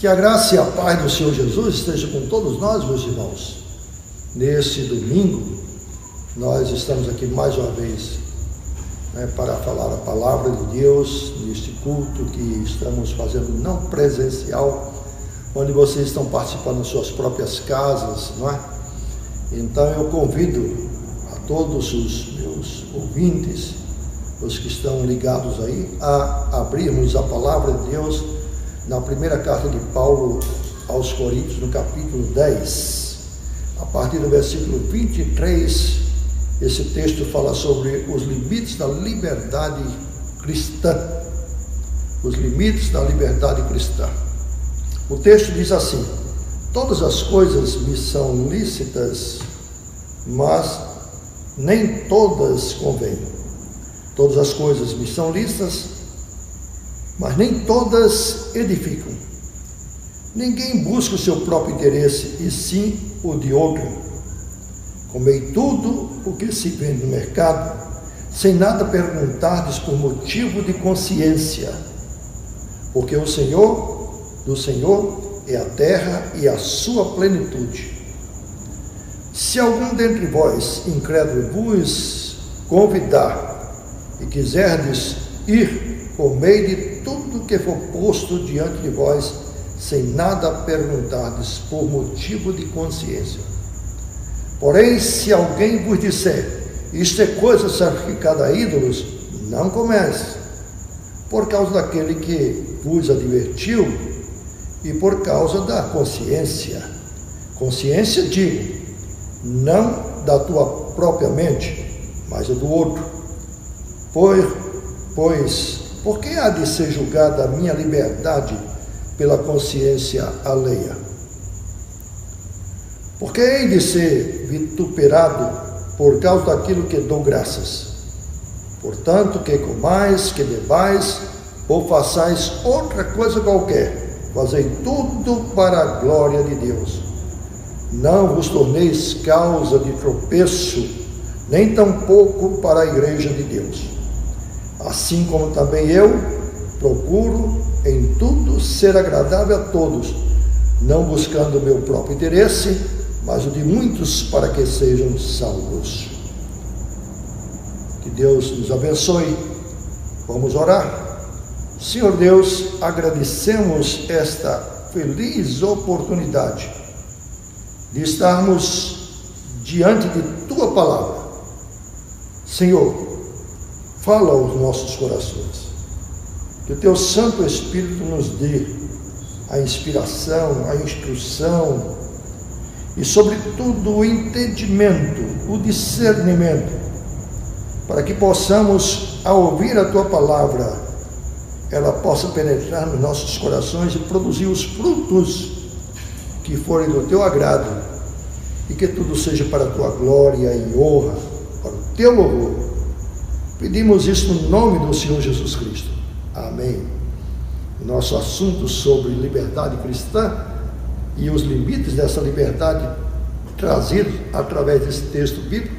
Que a graça e a paz do Senhor Jesus esteja com todos nós, meus irmãos. Nesse domingo, nós estamos aqui mais uma vez, para falar a palavra de Deus, neste culto que estamos fazendo não presencial, onde vocês estão participando das suas próprias casas, não é? Então eu convido a todos os meus ouvintes, os que estão ligados aí, a abrirmos a palavra de Deus na primeira carta de Paulo aos Coríntios, no capítulo 10, a partir do versículo 23, esse texto fala sobre os limites da liberdade cristã. Os limites da liberdade cristã. O texto diz assim: todas as coisas me são lícitas, mas nem todas convêm. Todas as coisas me são lícitas, mas nem todas edificam. Ninguém busca o seu próprio interesse, e sim o de outro. Comei tudo o que se vende no mercado, sem nada perguntardes por motivo de consciência, porque do Senhor é a terra e a sua plenitude. Se algum dentre vós, incrédulo, vos convidar e quiserdes ir, comei de tudo que for posto diante de vós, sem nada perguntardes por motivo de consciência. Porém, se alguém vos disser, isto é coisa sacrificada a ídolos, não comece, por causa daquele que vos advertiu e por causa da consciência. Consciência, digo, não da tua própria mente, mas a do outro. Pois, por que há de ser julgada a minha liberdade pela consciência alheia? Porque hei de ser vituperado por causa daquilo que dou graças. Portanto, que comais, que bebais, ou façais outra coisa qualquer, fazei tudo para a glória de Deus. Não vos torneis causa de tropeço, nem tampouco para a igreja de Deus. Assim como também eu procuro em tudo ser agradável a todos, não buscando o meu próprio interesse, mas o de muitos, para que sejam salvos. Que Deus nos abençoe. Vamos orar. Senhor Deus, agradecemos esta feliz oportunidade de estarmos diante de Tua palavra. Senhor, fala aos nossos corações. Que o Teu Santo Espírito nos dê a inspiração, a instrução, e sobretudo o entendimento, o discernimento, para que possamos, ao ouvir a Tua palavra, ela possa penetrar nos nossos corações e produzir os frutos que forem do Teu agrado, e que tudo seja para a Tua glória e honra, para o Teu louvor. Pedimos isso no nome do Senhor Jesus Cristo. Amém. O nosso assunto sobre liberdade cristã e os limites dessa liberdade trazidos através desse texto bíblico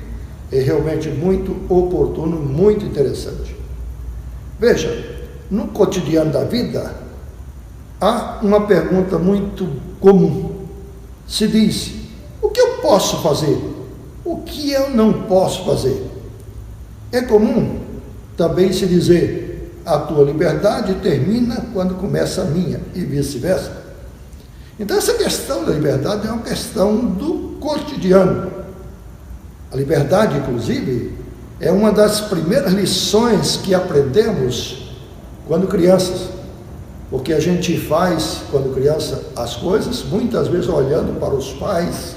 é realmente muito oportuno, muito interessante. Veja, no cotidiano da vida, há uma pergunta muito comum. Se diz, o que eu posso fazer? O que eu não posso fazer? É comum também se dizer, a tua liberdade termina quando começa a minha, e vice-versa. Então essa questão da liberdade é uma questão do cotidiano. A liberdade, inclusive, é uma das primeiras lições que aprendemos quando crianças, porque a gente faz, quando criança, as coisas, muitas vezes olhando para os pais,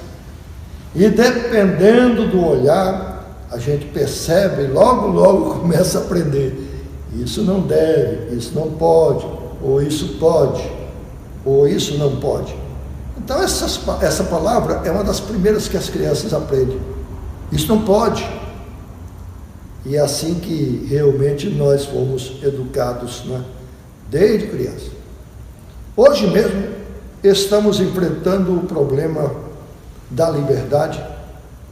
e dependendo do olhar, a gente percebe e logo começa a aprender. Isso não deve, isso não pode, ou isso pode, ou isso não pode. Então essa palavra é uma das primeiras que as crianças aprendem. Isso não pode. E é assim que realmente nós fomos educados, né? Desde criança. Hoje mesmo estamos enfrentando o problema da liberdade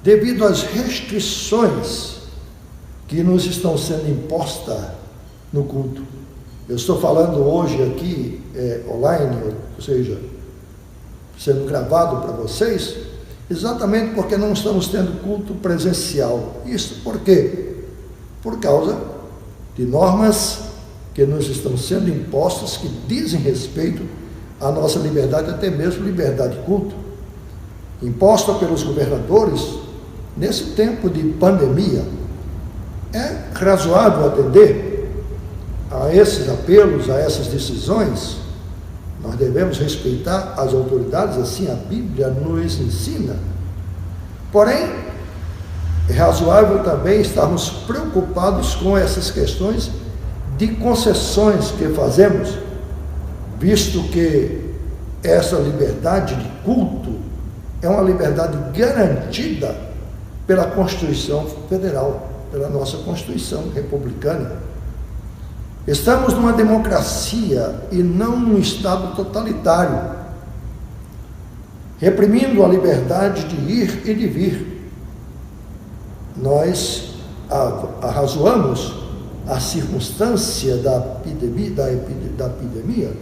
devido às restrições que nos estão sendo impostas no culto. Eu estou falando hoje aqui online, ou seja, sendo gravado para vocês, exatamente porque não estamos tendo culto presencial. Isso por quê? Por causa de normas que nos estão sendo impostas, que dizem respeito à nossa liberdade, até mesmo liberdade de culto, imposta pelos governadores nesse tempo de pandemia. É razoável atender a esses apelos, a essas decisões. Nós devemos respeitar as autoridades, assim a Bíblia nos ensina. Porém, é razoável também estarmos preocupados com essas questões de concessões que fazemos, visto que essa liberdade de culto é uma liberdade garantida pela Constituição Federal, pela nossa Constituição republicana. Estamos numa democracia e não num Estado totalitário, reprimindo a liberdade de ir e de vir. Nós arrazoamos a circunstância da epidemia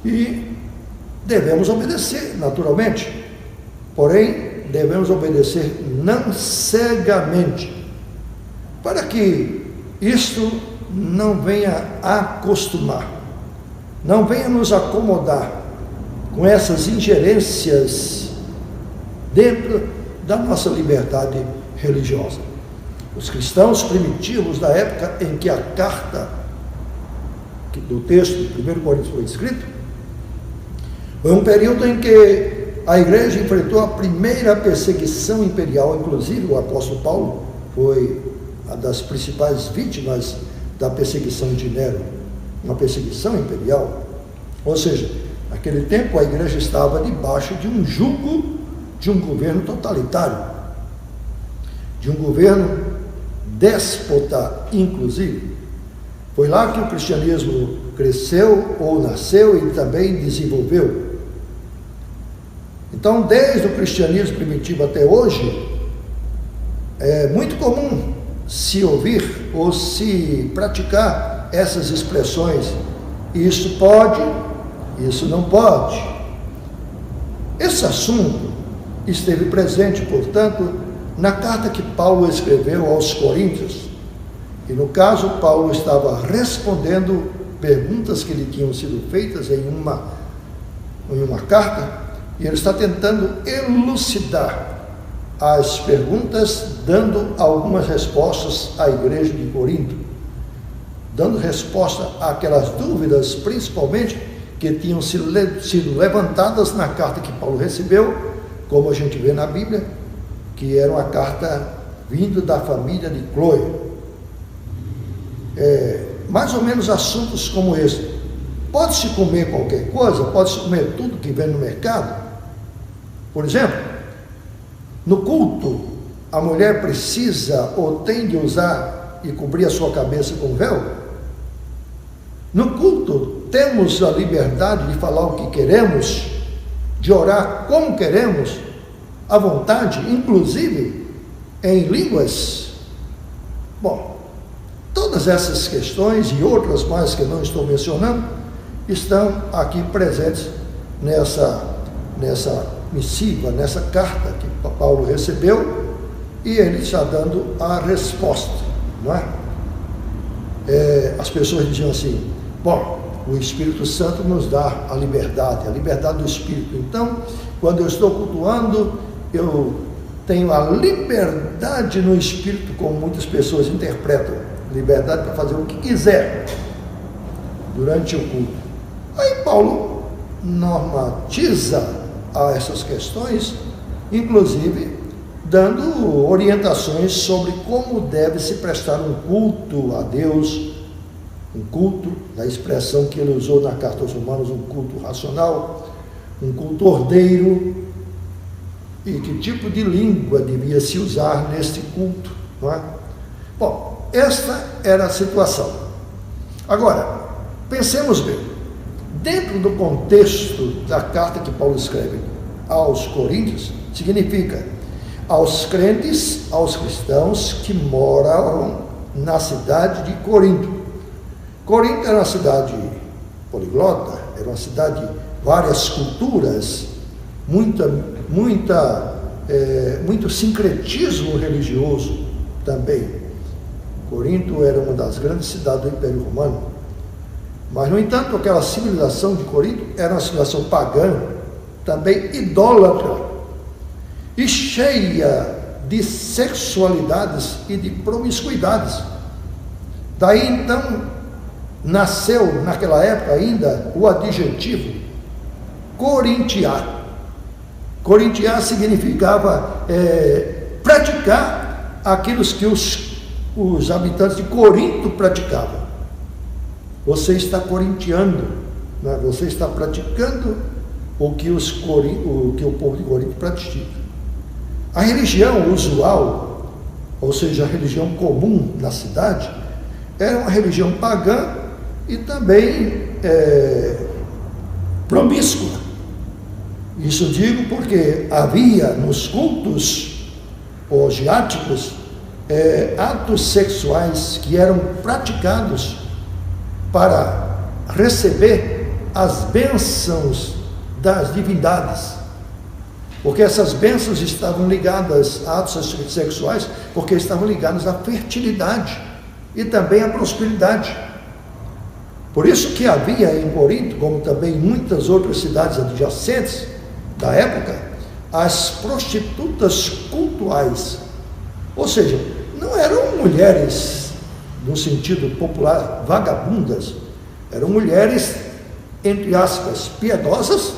e devemos obedecer, naturalmente. Porém, devemos obedecer não cegamente, para que isto não venha acostumar, não venha nos acomodar com essas ingerências dentro da nossa liberdade religiosa. Os cristãos primitivos da época em que a carta do texto de 1 Coríntios foi escrito, foi um período em que a igreja enfrentou a primeira perseguição imperial. Inclusive o apóstolo Paulo foi uma das principais vítimas da perseguição de Nero, uma perseguição imperial. Ou seja, naquele tempo a igreja estava debaixo de um jugo de um governo totalitário, de um governo déspota, inclusive. Foi lá que o cristianismo cresceu ou nasceu e também desenvolveu. Então, desde o cristianismo primitivo até hoje, é muito comum se ouvir ou se praticar essas expressões: isso pode, isso não pode. Esse assunto esteve presente, portanto, na carta que Paulo escreveu aos Coríntios. E no caso, Paulo estava respondendo perguntas que lhe tinham sido feitas em uma carta, e ele está tentando elucidar as perguntas, dando algumas respostas à igreja de Corinto, dando resposta àquelas dúvidas, principalmente, que tinham sido levantadas na carta que Paulo recebeu, como a gente vê na Bíblia, que era uma carta vindo da família de Cloé. Mais ou menos assuntos como esse. Pode-se comer qualquer coisa? Pode-se comer tudo que vem no mercado? Por exemplo, no culto, a mulher precisa ou tem de usar e cobrir a sua cabeça com véu? No culto, temos a liberdade de falar o que queremos, de orar como queremos, à vontade, inclusive em línguas? Bom, todas essas questões e outras mais que não estou mencionando estão aqui presentes nessa missiva, nessa carta que Paulo recebeu, e ele está dando a resposta, não é? As pessoas diziam assim: bom, o Espírito Santo nos dá a liberdade do Espírito. Então, quando eu estou cultuando, eu tenho a liberdade no Espírito, como muitas pessoas interpretam, liberdade para fazer o que quiser durante o culto. Aí Paulo normatiza a essas questões, inclusive dando orientações sobre como deve se prestar um culto a Deus, um culto, na expressão que ele usou na carta aos Romanos, um culto racional, um culto ordeiro, e que tipo de língua devia se usar neste culto, não é? Bom, esta era a situação. Agora, pensemos bem, dentro do contexto da carta que Paulo escreve aos Coríntios, significa aos crentes, aos cristãos que moram na cidade de Corinto. Corinto era uma cidade poliglota, era uma cidade de várias culturas, muito sincretismo religioso também. Corinto era uma das grandes cidades do Império Romano, mas, no entanto, aquela civilização de Corinto era uma civilização pagã, também idólatra, e cheia de sexualidades e de promiscuidades. Daí, então, nasceu, naquela época ainda, o adjetivo corintiar. Corintiar significava praticar aquilo que os habitantes de Corinto praticavam. Você está corintiando, né? Você está praticando o que o povo de Corinto pratica. A religião usual, ou seja, a religião comum na cidade, era uma religião pagã e também promíscua. Isso digo porque havia nos cultos orgiásticos atos sexuais que eram praticados para receber as bênçãos das divindades, porque essas bênçãos estavam ligadas a atos sexuais, porque estavam ligados à fertilidade e também à prosperidade. Por isso que havia em Corinto, como também em muitas outras cidades adjacentes da época, as prostitutas cultuais, ou seja, não eram mulheres no sentido popular vagabundas, eram mulheres, entre aspas, piedosas,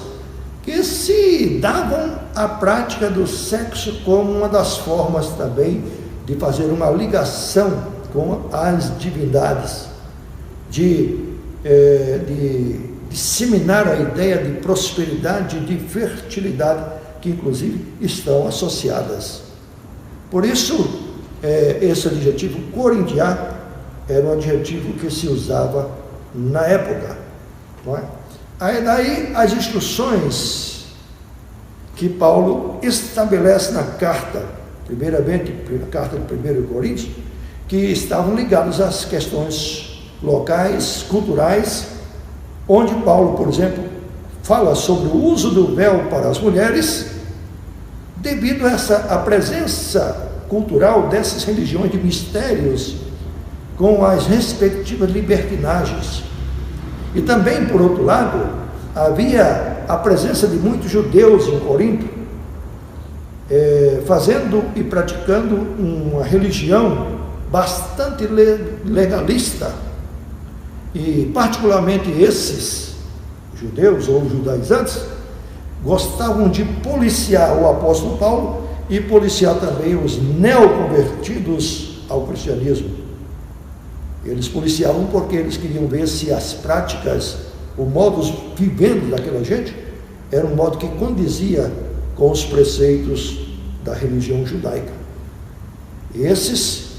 que se davam à prática do sexo como uma das formas também de fazer uma ligação com as divindades, de disseminar a ideia de prosperidade e de fertilidade, que inclusive estão associadas. Por isso, esse adjetivo corintiar era um adjetivo que se usava na época, não é? Aí daí as instruções que Paulo estabelece na carta, primeiramente na carta de 1 Coríntios, que estavam ligados às questões locais, culturais, onde Paulo, por exemplo, fala sobre o uso do véu para as mulheres, devido a presença cultural dessas religiões de mistérios, com as respectivas libertinagens. E também, por outro lado, havia a presença de muitos judeus em Corinto, fazendo e praticando uma religião bastante legalista, e particularmente esses judeus ou judaizantes gostavam de policiar o apóstolo Paulo e policiar também os neoconvertidos ao cristianismo. Eles policiavam porque eles queriam ver se as práticas, o modus vivendo daquela gente, era um modo que condizia com os preceitos da religião judaica. Esses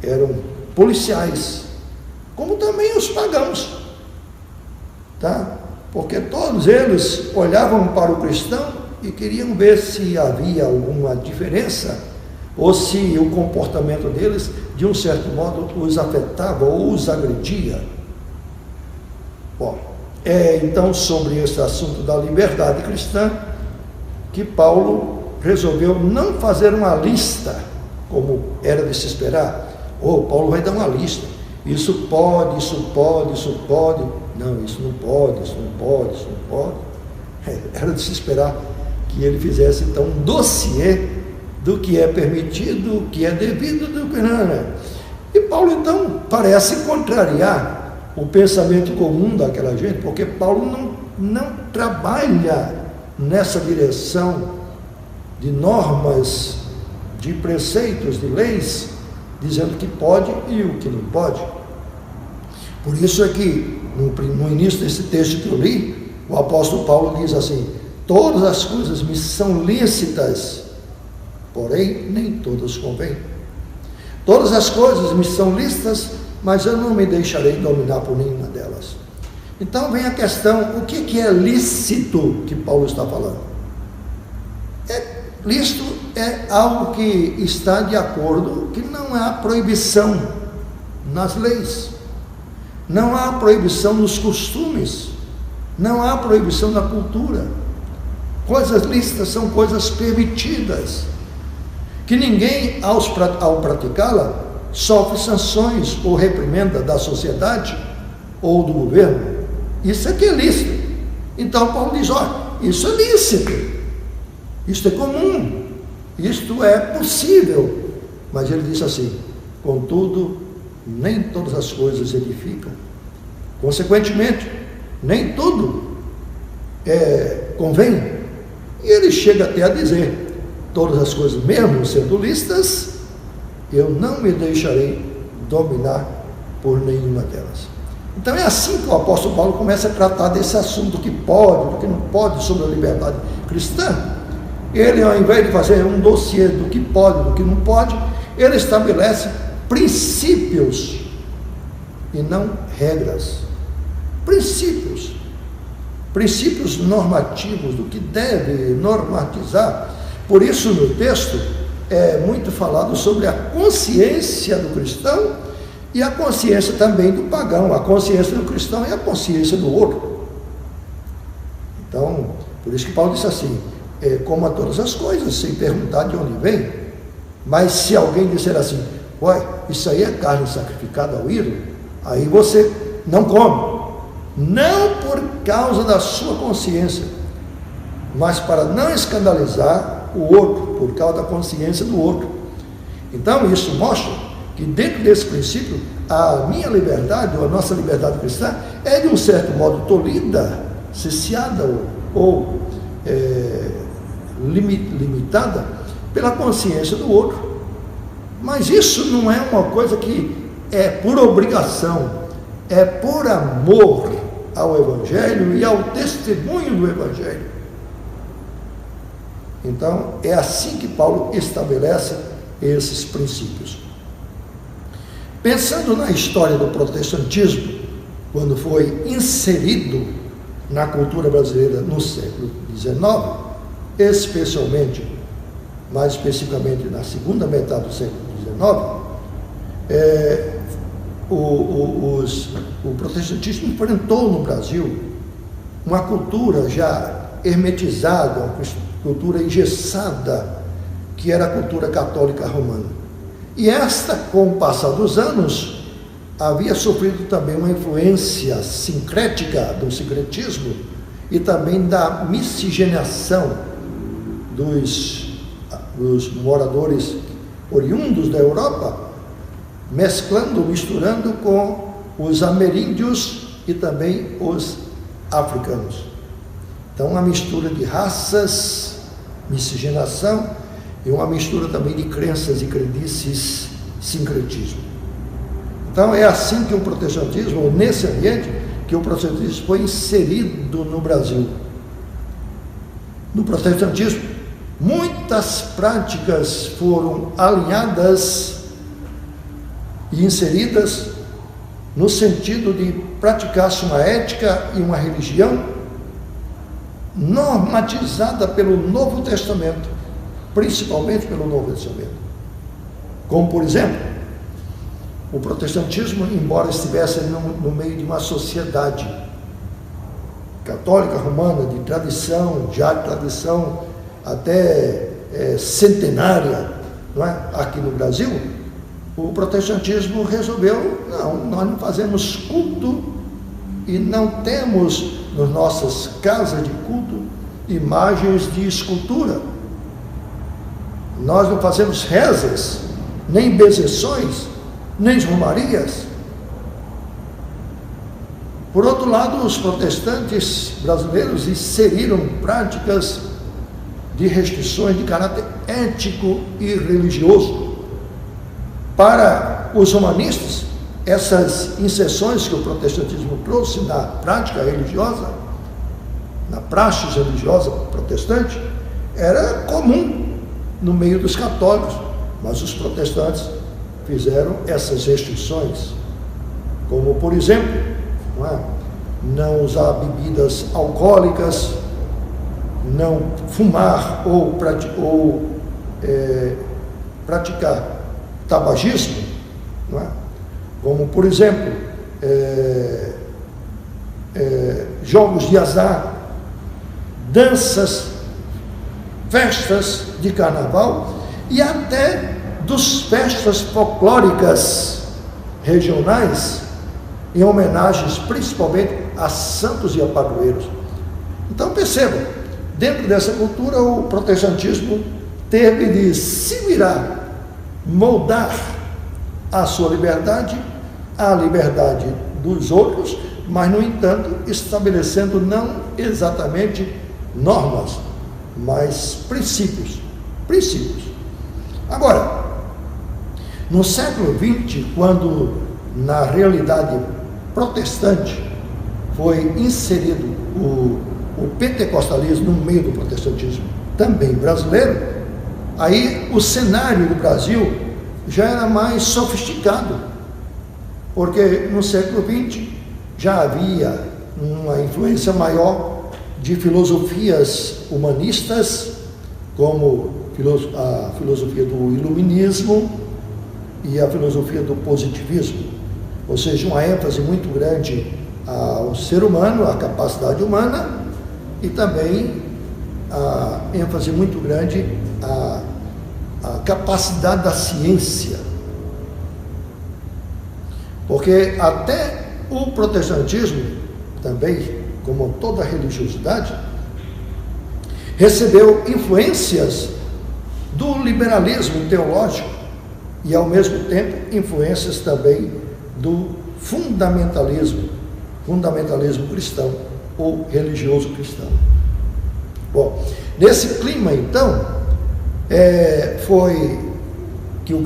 eram policiais, como também os pagãos, tá? Porque todos eles olhavam para o cristão e queriam ver se havia alguma diferença, ou se o comportamento deles, de um certo modo, os afetava ou os agredia. Bom, então sobre esse assunto da liberdade cristã que Paulo resolveu não fazer uma lista, como era de se esperar. Paulo vai dar uma lista, isso pode, isso pode, isso pode, não, isso não pode, isso não pode, isso não pode. Era de se esperar que ele fizesse então um dossiê do que é permitido, do que é devido, do que não é. E Paulo então parece contrariar o pensamento comum daquela gente, porque Paulo não trabalha nessa direção de normas, de preceitos, de leis, dizendo que pode e o que não pode. Por isso é que no início desse texto que eu li, o apóstolo Paulo diz assim: todas as coisas me são lícitas, porém nem todas convêm. Todas as coisas me são lícitas, mas eu não me deixarei dominar por nenhuma delas. Então vem a questão: o que é lícito que Paulo está falando? Lícito é algo que está de acordo, que não há proibição nas leis. não há proibição nos costumes, não há proibição na cultura. Coisas lícitas são coisas permitidas, que ninguém, ao praticá-la, sofre sanções ou reprimenda da sociedade ou do governo. Isso é que é lícito. Então Paulo diz, olha, isso é lícito, isto é comum, isto é possível. Mas ele diz assim, contudo, nem todas as coisas edificam. Consequentemente, nem tudo convém. E ele chega até a dizer, todas as coisas, mesmo sendo lícitas, eu não me deixarei dominar por nenhuma delas. Então é assim que o apóstolo Paulo começa a tratar desse assunto, do que pode, do que não pode, sobre a liberdade cristã. Ele, ao invés de fazer um dossiê do que pode, do que não pode, ele estabelece princípios e não regras. Princípios normativos do que deve normatizar. Por isso, no texto, é muito falado sobre a consciência do cristão e a consciência também do pagão, a consciência do cristão e a consciência do outro. Então, por isso que Paulo disse assim, coma todas as coisas, sem perguntar de onde vem. Mas se alguém disser assim, ué, isso aí é carne sacrificada ao ídolo, aí você não come. Não por causa da sua consciência, mas para não escandalizar o outro, por causa da consciência do outro. Então isso mostra que dentro desse princípio, a minha liberdade, ou a nossa liberdade cristã, é de um certo modo tolhida, ciciada ou limitada pela consciência do outro. Mas isso não é uma coisa que é por obrigação, é por amor ao Evangelho e ao testemunho do Evangelho. Então, é assim que Paulo estabelece esses princípios. Pensando na história do protestantismo, quando foi inserido na cultura brasileira no século XIX, especialmente, mais especificamente na segunda metade do século XIX, o protestantismo enfrentou no Brasil uma cultura já hermetizada, uma cultura engessada, que era a cultura católica romana. E esta, com o passar dos anos, havia sofrido também uma influência sincrética do sincretismo e também da miscigenação dos moradores oriundos da Europa, misturando com os ameríndios e também os africanos. Então, uma mistura de raças, miscigenação, e uma mistura também de crenças e crendices, sincretismo. Então, é assim que o protestantismo, ou nesse ambiente, que o protestantismo foi inserido no Brasil. No protestantismo, muitas práticas foram alinhadas e inseridas no sentido de praticar-se uma ética e uma religião normatizada pelo Novo Testamento, principalmente pelo Novo Testamento. Como, por exemplo, o protestantismo, embora estivesse no meio de uma sociedade católica romana de tradição, até centenária, não é? Aqui no Brasil, o protestantismo resolveu, nós não fazemos culto e não temos nas nossas casas de culto imagens de escultura. Nós não fazemos rezas, nem benzeções, nem romarias. Por outro lado, os protestantes brasileiros inseriram práticas de restrições de caráter ético e religioso. Para os humanistas, essas inserções que o protestantismo trouxe na prática religiosa, na praxe religiosa protestante, era comum no meio dos católicos, mas os protestantes fizeram essas restrições, como, por exemplo, não usar bebidas alcoólicas, não fumar ou praticar tabagismo, como, por exemplo, jogos de azar, danças, festas de carnaval e até dos festas folclóricas regionais, em homenagens principalmente a santos e a padroeiros. Então percebam, dentro dessa cultura o protestantismo teve de se virar, moldar a sua liberdade, a liberdade dos outros, mas no entanto estabelecendo não exatamente normas, mas princípios. Agora, no século XX, quando na realidade protestante foi inserido o pentecostalismo no meio do protestantismo também brasileiro, aí o cenário do Brasil já era mais sofisticado, porque no século XX já havia uma influência maior de filosofias humanistas, como a filosofia do iluminismo e a filosofia do positivismo, ou seja, uma ênfase muito grande ao ser humano, à capacidade humana, e também a ênfase muito grande à capacidade da ciência. Porque até o protestantismo, também, como toda religiosidade, recebeu influências do liberalismo teológico e, ao mesmo tempo, influências também do fundamentalismo cristão ou religioso cristão. Bom, nesse clima, então, foi que o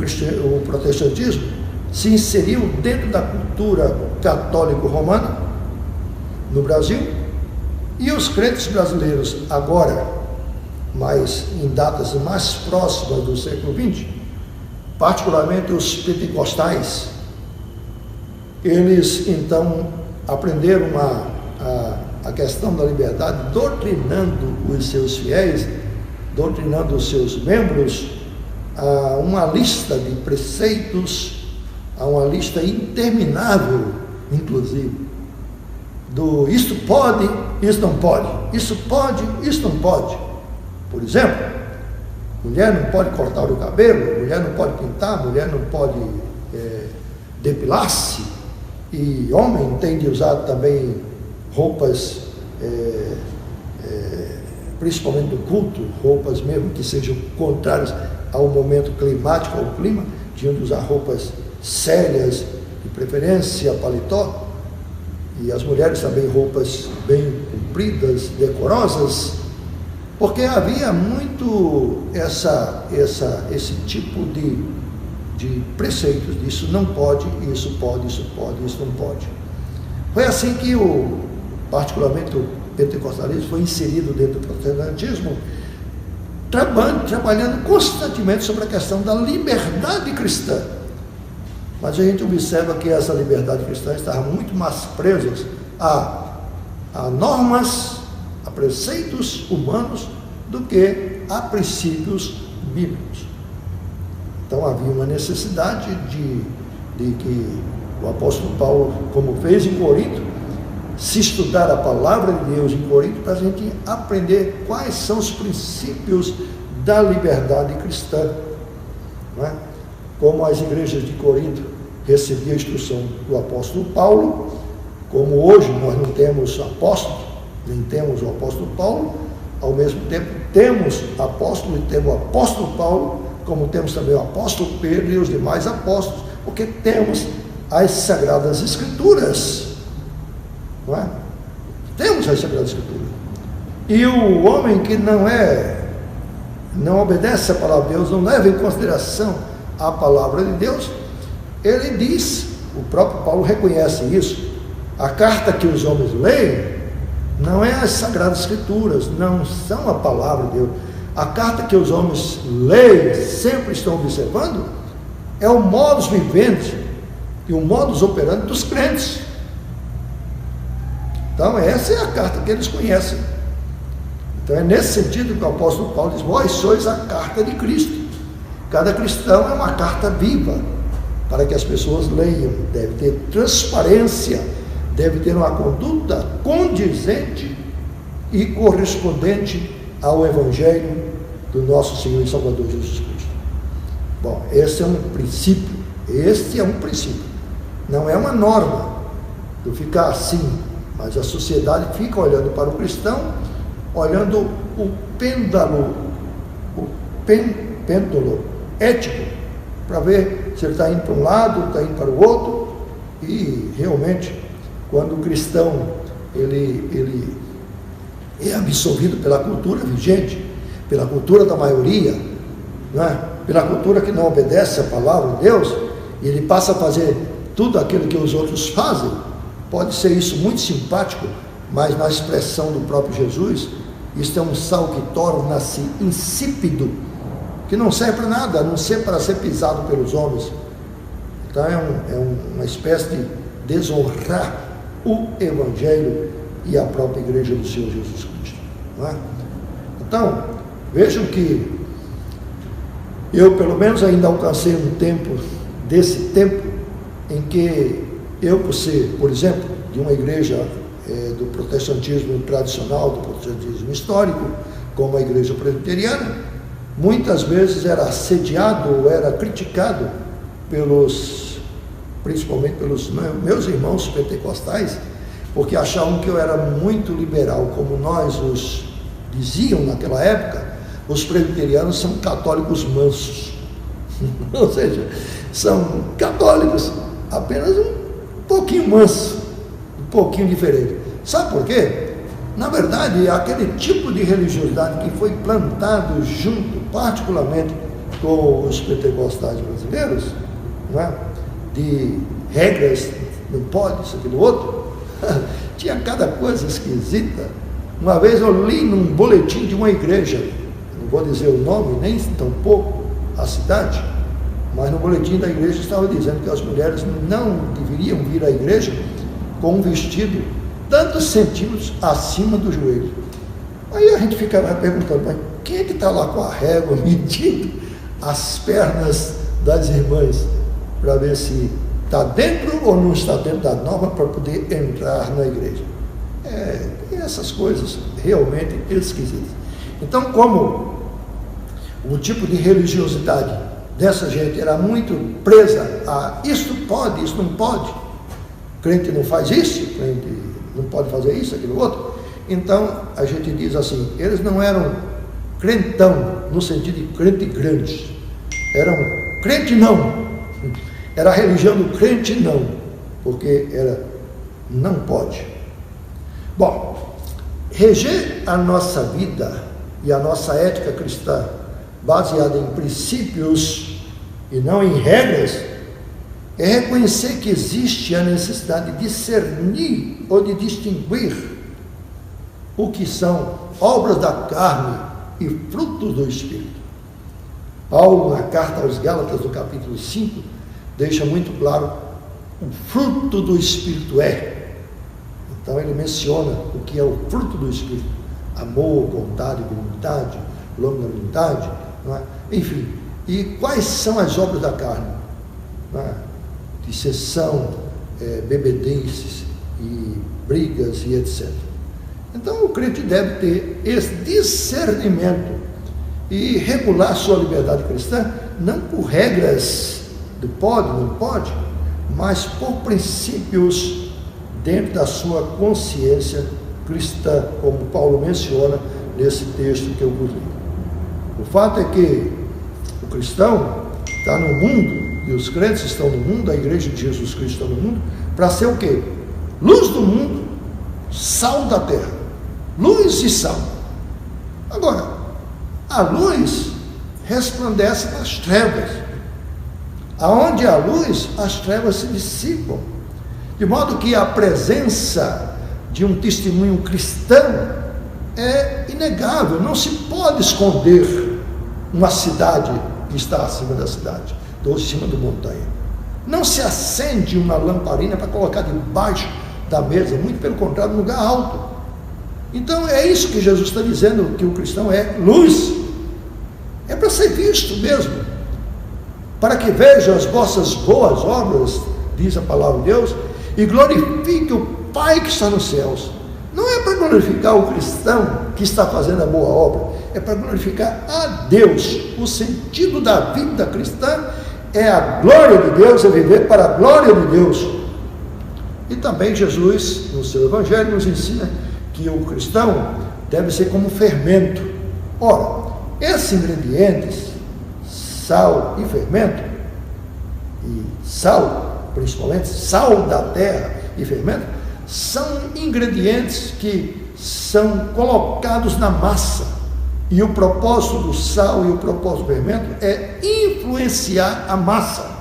protestantismo se inseriu dentro da cultura católico-romana no Brasil, e os crentes brasileiros agora, mas em datas mais próximas do século XX, particularmente os pentecostais, eles então aprenderam a questão da liberdade, doutrinando os seus fiéis, doutrinando os seus membros, a uma lista de preceitos, a uma lista interminável, inclusive, do isto pode, isso não pode, isso pode, isso não pode. Por exemplo, mulher não pode cortar o cabelo, mulher não pode pintar, mulher não pode depilar-se, e homem tem de usar também roupas, principalmente do culto, roupas mesmo que sejam contrárias ao momento climático, ao clima, tinham de usar roupas sérias, de preferência paletó, e as mulheres também roupas bem compridas, decorosas, porque havia muito esse tipo de preceitos, isso não pode, isso pode, isso pode, isso não pode. Foi assim que particularmente o pentecostalismo foi inserido dentro do protestantismo, trabalhando constantemente sobre a questão da liberdade cristã. Mas a gente observa que essa liberdade cristã estava muito mais presa a normas, a preceitos humanos, do que a princípios bíblicos. Então havia uma necessidade de que o apóstolo Paulo, como fez em Corinto, se estudar a palavra de Deus em Corinto, para a gente aprender quais são os princípios da liberdade cristã, não é? Como as igrejas de Corinto recebiam a instrução do apóstolo Paulo, como hoje nós não temos apóstolos, nem temos o apóstolo Paulo, ao mesmo tempo temos apóstolo e temos o apóstolo Paulo, como temos também o apóstolo Pedro e os demais apóstolos, porque temos as Sagradas Escrituras, não é? Temos as Sagradas Escrituras. E o homem que não obedece a palavra de Deus, não leva em consideração a palavra de Deus, ele diz, o próprio Paulo reconhece isso, a carta que os homens leem não é as Sagradas Escrituras, não são a palavra de Deus. A carta que os homens leem, sempre estão observando, é o modus vivendi e o modus operandi dos crentes. Então essa é a carta que eles conhecem. Então é nesse sentido que o apóstolo Paulo diz: vós sois a carta de Cristo. Cada cristão é uma carta viva, para que as pessoas leiam, deve ter transparência, deve ter uma conduta condizente e correspondente ao Evangelho do nosso Senhor e Salvador Jesus Cristo. Bom, esse é um princípio, não é uma norma de ficar assim, mas a sociedade fica olhando para o cristão, olhando o pêndulo ético, para ver se ele está indo para um lado, está indo para o outro, e realmente, quando o cristão ele é absorvido pela cultura vigente, pela cultura da maioria, não é? Pela cultura que não obedece à palavra de Deus, e ele passa a fazer tudo aquilo que os outros fazem, pode ser isso muito simpático, mas na expressão do próprio Jesus, isso é um sal que torna-se insípido, que não serve para nada, a não ser para ser pisado pelos homens. Então é uma espécie de desonrar o Evangelho e a própria igreja do Senhor Jesus Cristo, não é? Então, vejam que eu pelo menos ainda alcancei um tempo, desse tempo, em que eu, por ser, por exemplo, de uma igreja do protestantismo tradicional, do protestantismo histórico, como a igreja presbiteriana, muitas vezes era assediado ou era criticado principalmente pelos meus irmãos pentecostais, porque achavam que eu era muito liberal, como nós os diziam naquela época. Os presbiterianos são católicos mansos, ou seja, são católicos apenas um pouquinho manso, um pouquinho diferente. Sabe por quê? Na verdade, aquele tipo de religiosidade que foi plantado junto, particularmente com os pentecostais brasileiros, não é? De regras, não pode, isso, aquilo, outro, tinha cada coisa esquisita. Uma vez eu li num boletim de uma igreja, não vou dizer o nome, nem tampouco a cidade, mas no boletim da igreja estava dizendo que as mulheres não deveriam vir à igreja com um vestido tantos centímetros acima do joelho. Aí a gente ficava perguntando, mas quem é que está lá com a régua medindo as pernas das irmãs para ver se está dentro ou não está dentro da norma para poder entrar na igreja? Essas coisas realmente esquisitas. Então, como o tipo de religiosidade dessa gente era muito presa a isto pode, isso não pode, crente não faz isso, crente não pode fazer isso, aquilo outro, então a gente diz assim, eles não eram crentão no sentido de crente grande, eram crente não, era a religião do crente não, porque era não pode. Bom, reger a nossa vida e a nossa ética cristã baseada em princípios e não em regras é reconhecer que existe a necessidade de discernir ou de distinguir o que são obras da carne e frutos do Espírito. Paulo, na carta aos Gálatas, no capítulo 5, deixa muito claro o fruto do Espírito é. Então ele menciona o que é o fruto do Espírito: amor, bondade, benignidade, longanimidade, não é? Enfim, e quais são as obras da carne? Não é? Dissensão, bebedeces e brigas e etc. Então o crente deve ter esse discernimento e regular sua liberdade cristã, não por regras do pode, não pode, mas por princípios dentro da sua consciência cristã, como Paulo menciona nesse texto que eu vos li. O fato é que o cristão está no mundo, e os crentes estão no mundo, a igreja de Jesus Cristo está no mundo, para ser o quê? Luz do mundo, sal da terra. Luz e sal. Agora, a luz resplandece nas trevas. Aonde há luz, as trevas se dissipam. De modo que a presença de um testemunho cristão é inegável. Não se pode esconder uma cidade que está acima da cidade, ou acima da montanha. Não se acende uma lamparina para colocar debaixo da mesa, muito pelo contrário, num lugar alto. Então é isso que Jesus está dizendo, que o cristão é luz. É para ser visto mesmo. para que vejam as vossas boas obras, diz a palavra de Deus, e glorifique o Pai que está nos céus. Não é para glorificar o cristão que está fazendo a boa obra, é para glorificar a Deus. O sentido da vida cristã é a glória de Deus, é viver para a glória de Deus. E também Jesus, no seu Evangelho, nos ensina que o cristão deve ser como fermento. Ora, esses ingredientes, sal e fermento, e sal, principalmente sal da terra e fermento, são ingredientes que são colocados na massa. E o propósito do sal e o propósito do fermento é influenciar a massa.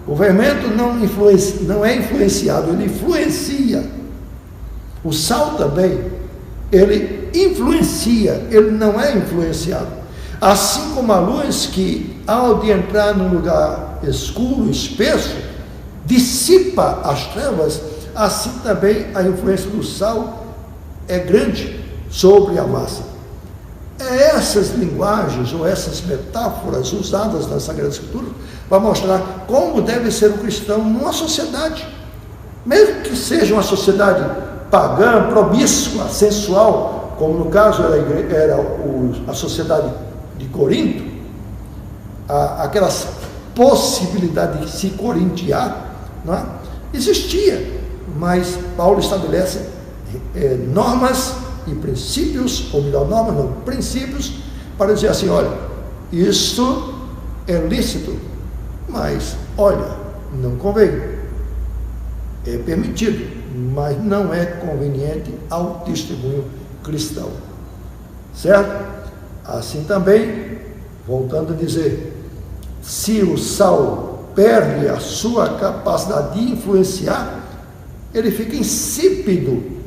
O fermento não é influenciado, ele influencia. O sal também, ele influencia, ele não é influenciado. Assim como a luz que, ao de entrar num lugar escuro, espesso, dissipa as trevas, assim também a influência do sal é grande sobre a massa. É essas linguagens ou essas metáforas usadas na Sagrada Escritura para mostrar como deve ser o cristão numa sociedade, mesmo que seja uma sociedade pagã, promíscua, sensual, como no caso era a sociedade de Corinto, aquelas possibilidades de se corintiar, não é? Existia, mas Paulo estabelece normas e princípios, ou melhor, normas não, princípios, para dizer assim, olha, isto é lícito, mas, olha, não convém, é permitido, mas não é conveniente ao testemunho cristão, certo? Assim também, voltando a dizer, se o sal perde a sua capacidade de influenciar, ele fica insípido.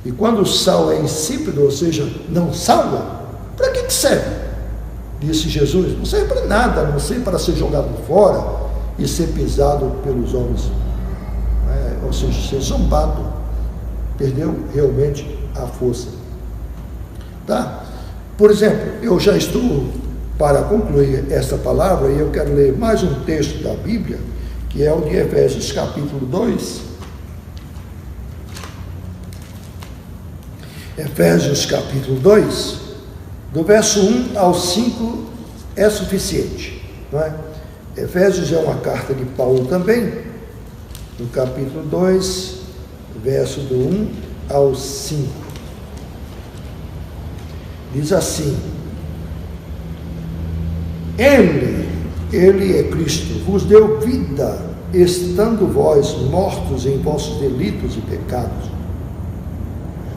E quando o sal é insípido, ou seja, não salga, para que serve? Disse Jesus, não serve para nada, não serve para ser jogado fora e ser pisado pelos homens, ou seja, ser zombado, perdeu realmente a força. Tá? Por exemplo, eu já estou para concluir essa palavra e eu quero ler mais um texto da Bíblia, que é o de Efésios capítulo 2. Efésios capítulo 2, do verso 1 ao 5 é suficiente, não é? Efésios é uma carta de Paulo também, no capítulo 2, verso do 1 ao 5. Diz assim: Ele é Cristo, vos deu vida, estando vós mortos em vossos delitos e pecados,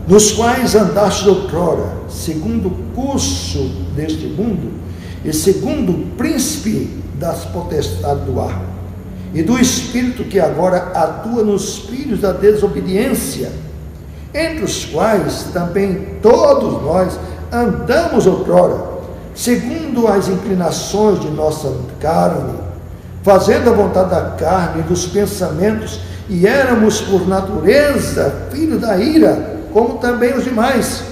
nos quais andastes outrora, segundo o curso deste mundo, e segundo o príncipe das potestades do ar, e do espírito que agora atua nos filhos da desobediência, entre os quais também todos nós andamos outrora, segundo as inclinações de nossa carne, fazendo a vontade da carne e dos pensamentos, e éramos por natureza filhos da ira, como também os demais.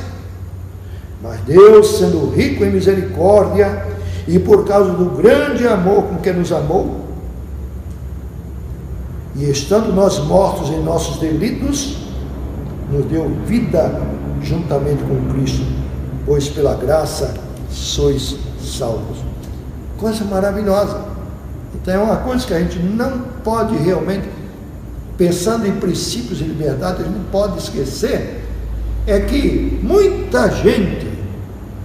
Mas Deus, sendo rico em misericórdia, e por causa do grande amor com que nos amou, e estando nós mortos em nossos delitos, nos deu vida juntamente com Cristo, pois pela graça sois salvos. Coisa maravilhosa. Então é uma coisa que a gente não pode realmente, pensando em princípios de liberdade, a gente não pode esquecer, é que muita gente,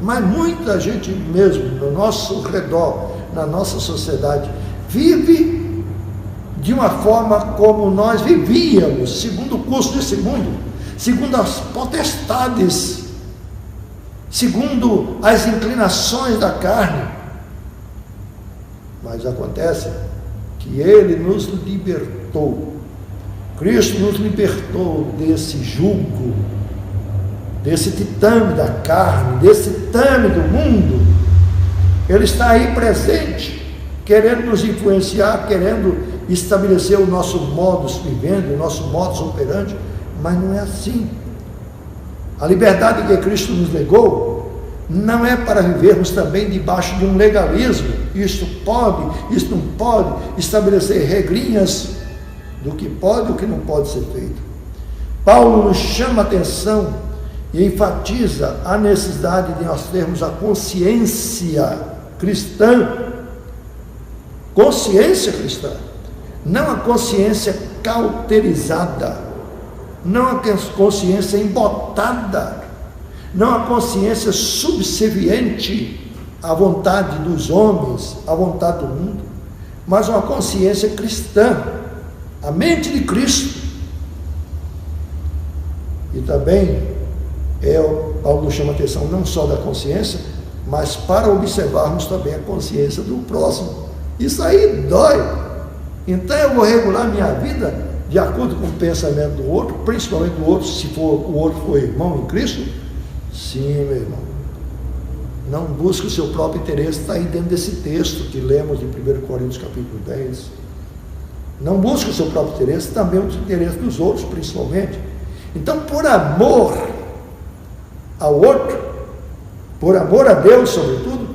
mas muita gente mesmo, no nosso redor, na nossa sociedade, vive de uma forma como nós vivíamos, segundo o curso desse mundo, segundo as potestades, segundo as inclinações da carne. Mas acontece que Ele nos libertou, Cristo nos libertou desse jugo, desse titame da carne, desse titame do mundo. Ele está aí presente, querendo nos influenciar, querendo estabelecer o nosso modus vivendi, o nosso modus operandi, mas não é assim. A liberdade que Cristo nos legou não é para vivermos também debaixo de um legalismo, isto pode, isto não pode, estabelecer regrinhas do que pode e o que não pode ser feito. Paulo nos chama a atenção e enfatiza a necessidade de nós termos a consciência cristã, não a consciência cauterizada, não a consciência embotada, não a consciência subserviente à vontade dos homens, à vontade do mundo, mas uma consciência cristã, a mente de Cristo. E também Paulo nos chama a atenção não só da consciência, mas para observarmos também a consciência do próximo. Isso aí dói. Então eu vou regular minha vida de acordo com o pensamento do outro, principalmente do outro, se o outro for irmão em Cristo. Sim, meu irmão. Não busque o seu próprio interesse, está aí dentro desse texto que lemos em 1 Coríntios capítulo 10. Não busque o seu próprio interesse, também o interesse dos outros, principalmente. Então, por amor ao outro, por amor a Deus, sobretudo,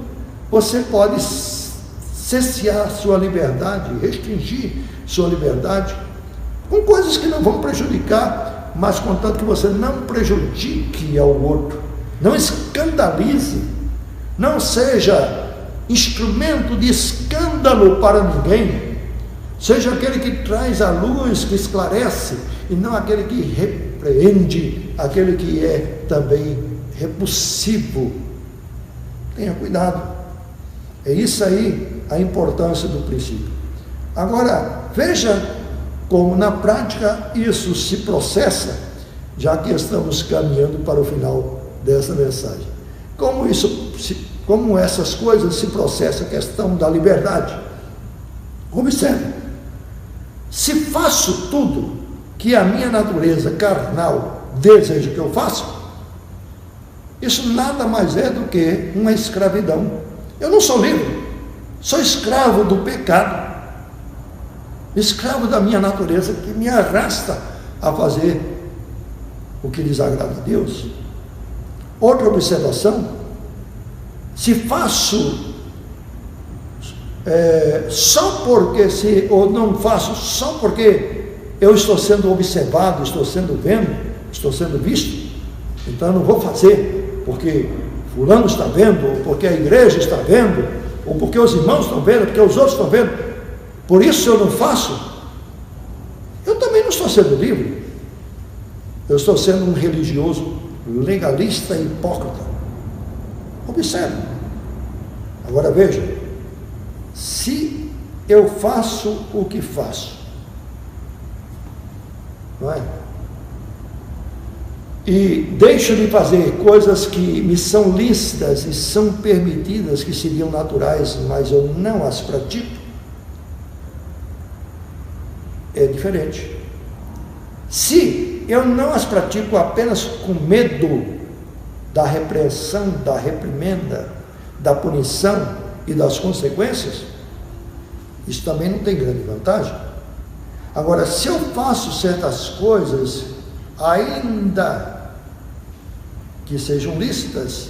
você pode cessear sua liberdade, restringir sua liberdade, com coisas que não vão prejudicar, mas contanto que você não prejudique ao outro, não escandalize, não seja instrumento de escândalo para ninguém, seja aquele que traz a luz, que esclarece, e não aquele que repreende, aquele que é também repulsivo. Tenha cuidado. É isso aí a importância do princípio. Agora, veja como na prática isso se processa, já que estamos caminhando para o final dessa mensagem. Como essas coisas se processam, a questão da liberdade. Observe, se faço tudo que a minha natureza carnal deseja que eu faça, isso nada mais é do que uma escravidão. Eu não sou livre, sou escravo do pecado, escravo da minha natureza que me arrasta a fazer o que desagrada a Deus. Outra observação: se faço ou não faço só porque eu estou sendo observado, estou sendo visto, então eu não vou fazer porque fulano está vendo, ou porque a igreja está vendo, ou porque os irmãos estão vendo, porque os outros estão vendo, por isso eu não faço. Eu também não estou sendo livre, eu estou sendo um religioso legalista e hipócrita. Observe. Agora veja, se eu faço o que faço, não é? E deixo de fazer coisas que me são lícitas e são permitidas, que seriam naturais, mas eu não as pratico, é diferente. Se eu não as pratico apenas com medo da repreensão, da reprimenda, da punição e das consequências, isso também não tem grande vantagem. Agora, se eu faço certas coisas, ainda que sejam lícitas,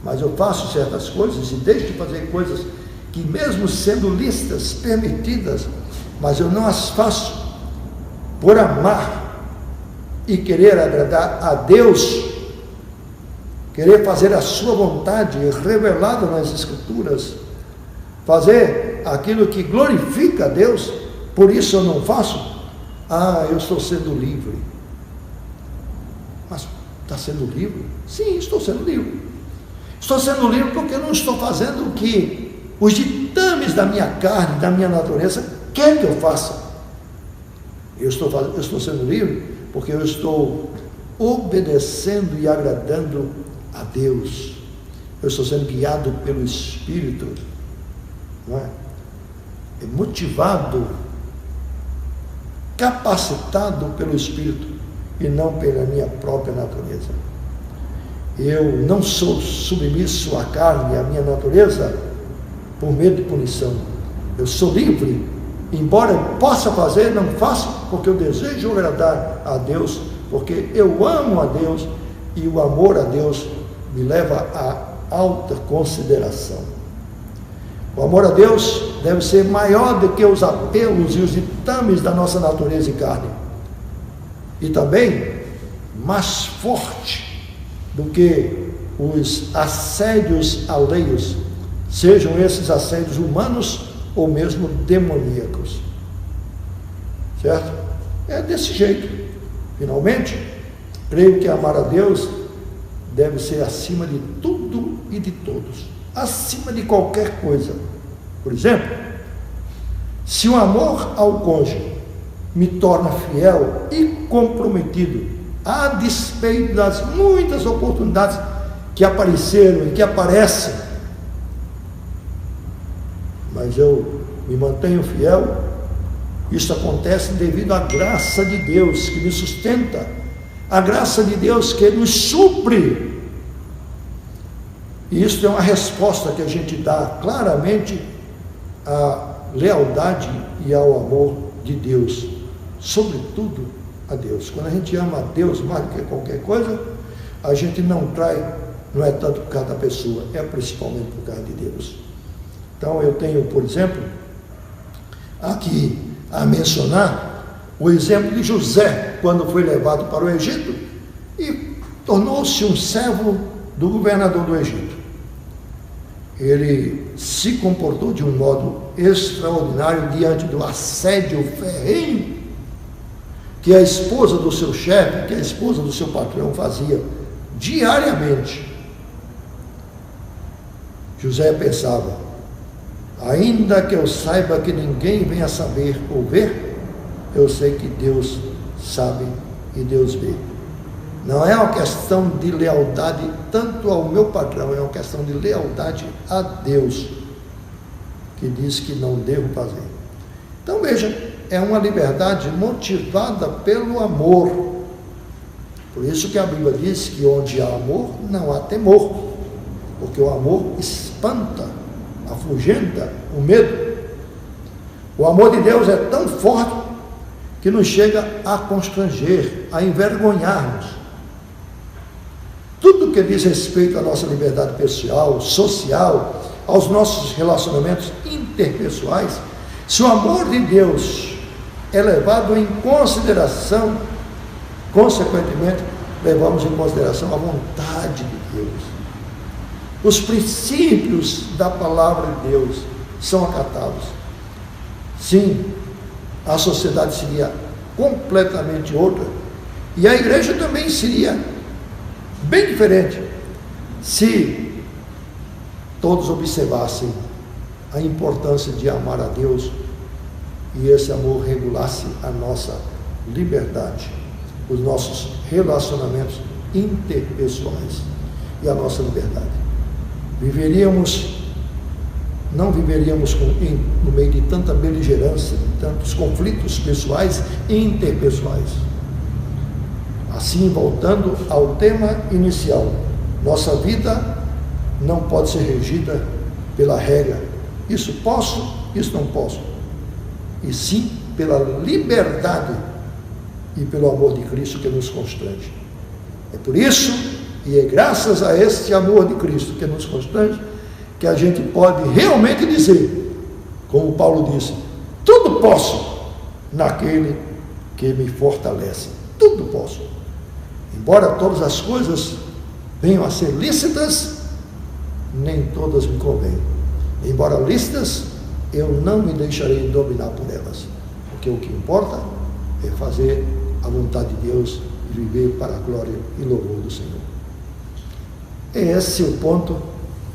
mas eu faço certas coisas e deixo de fazer coisas que, mesmo sendo lícitas, permitidas, mas eu não as faço por amar e querer agradar a Deus, querer fazer a sua vontade revelada nas Escrituras, fazer aquilo que glorifica a Deus, por isso eu não faço. Eu estou sendo livre. Mas está sendo livre? Sim, estou sendo livre. Estou sendo livre porque eu não estou fazendo o que os ditames da minha carne, da minha natureza quer que eu faça. Eu estou sendo livre porque eu estou obedecendo e agradando a Deus. Eu estou sendo guiado pelo Espírito, não é? Motivado, capacitado pelo Espírito e não pela minha própria natureza. Eu não sou submisso à carne, à minha natureza, por medo de punição. Eu sou livre, embora eu possa fazer, não faço, porque eu desejo agradar a Deus, porque eu amo a Deus, e o amor a Deus me leva a alta consideração. O amor a Deus deve ser maior do que os apelos e os ditames da nossa natureza e carne. E também mais forte do que os assédios alheios, sejam esses assédios humanos ou mesmo demoníacos. Certo? É desse jeito. Finalmente, creio que amar a Deus deve ser acima de tudo e de todos, acima de qualquer coisa. Por exemplo, se o amor ao cônjuge me torna fiel e comprometido, a despeito das muitas oportunidades que apareceram e que aparecem, mas eu me mantenho fiel, isso acontece devido à graça de Deus que me sustenta, a graça de Deus que nos supre. E isso é uma resposta que a gente dá claramente à lealdade e ao amor de Deus, sobretudo a Deus. Quando a gente ama a Deus mais do que qualquer coisa, a gente não trai, não é tanto por causa da pessoa, é principalmente por causa de Deus. Então eu tenho, por exemplo, aqui a mencionar o exemplo de José, quando foi levado para o Egito e tornou-se um servo do governador do Egito. Ele se comportou de um modo extraordinário diante do assédio ferrenho que a esposa do seu chefe, que a esposa do seu patrão fazia diariamente. José pensava: ainda que eu saiba que ninguém venha saber ou ver, eu sei que Deus sabe e Deus vê. Não é uma questão de lealdade tanto ao meu patrão, é uma questão de lealdade a Deus, que diz que não devo fazer. Então veja, é uma liberdade motivada pelo amor. Por isso que a Bíblia diz que onde há amor, não há temor, porque o amor espanta, afugenta o medo. O amor de Deus é tão forte que nos chega a constranger, a envergonhar-nos. Tudo que diz respeito à nossa liberdade pessoal, social, aos nossos relacionamentos interpessoais, se o amor de Deus é levado em consideração, consequentemente, levamos em consideração a vontade de Deus. Os princípios da palavra de Deus são acatados. Sim, a sociedade seria completamente outra, e a igreja também seria bem diferente se todos observassem a importância de amar a Deus e esse amor regulasse a nossa liberdade, os nossos relacionamentos interpessoais e a nossa liberdade. Não viveríamos no meio de tanta beligerância, de tantos conflitos pessoais e interpessoais. Assim, voltando ao tema inicial, nossa vida não pode ser regida pela regra, isso posso, isso não posso, e sim pela liberdade e pelo amor de Cristo que nos constrange. É por isso, e é graças a este amor de Cristo que nos constrange, que a gente pode realmente dizer, como Paulo disse: tudo posso naquele que me fortalece. Tudo posso. Embora todas as coisas venham a ser lícitas, nem todas me convêm. Embora lícitas, eu não me deixarei dominar por elas, porque o que importa é fazer a vontade de Deus e viver para a glória e louvor do Senhor. É esse o ponto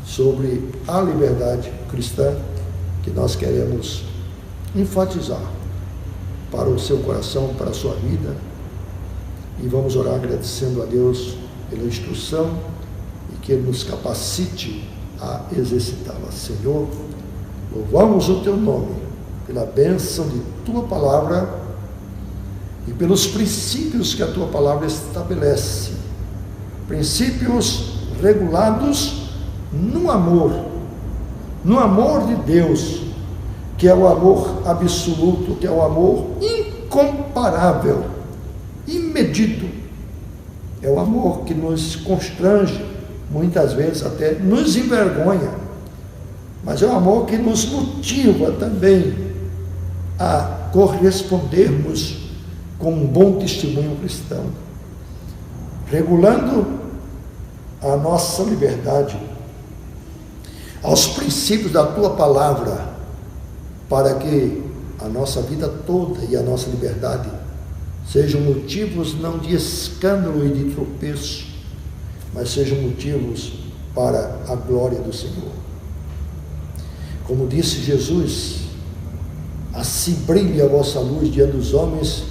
sobre a liberdade cristã que nós queremos enfatizar para o seu coração, para a sua vida, e vamos orar agradecendo a Deus pela instrução e que Ele nos capacite a exercitá-la. Senhor, louvamos o Teu nome pela bênção de Tua palavra e pelos princípios que a Tua palavra estabelece, princípios regulados no amor de Deus, que é o amor absoluto, que é o amor incomparável, imedido. É o amor que nos constrange, muitas vezes até nos envergonha, mas é um amor que nos motiva também a correspondermos com um bom testemunho cristão, regulando a nossa liberdade aos princípios da tua palavra, para que a nossa vida toda e a nossa liberdade sejam motivos não de escândalo e de tropeço, mas sejam motivos para a glória do Senhor. Como disse Jesus, assim brilhe a vossa luz diante dos homens,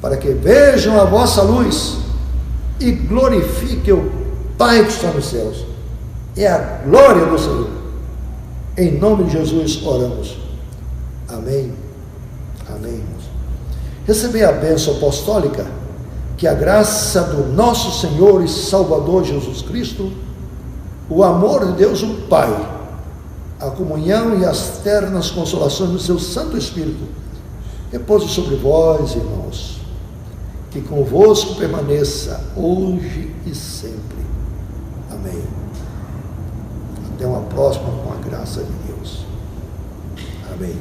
para que vejam a vossa luz e glorifiquem o Pai que está nos céus. É a glória do Senhor. Em nome de Jesus oramos. Amém. Amém. Recebei a bênção apostólica, que a graça do nosso Senhor e Salvador Jesus Cristo, o amor de Deus o Pai, a comunhão e as ternas consolações do seu Santo Espírito repouse sobre vós, irmãos, que convosco permaneça hoje e sempre. Amém. Até uma próxima, com a graça de Deus. Amém.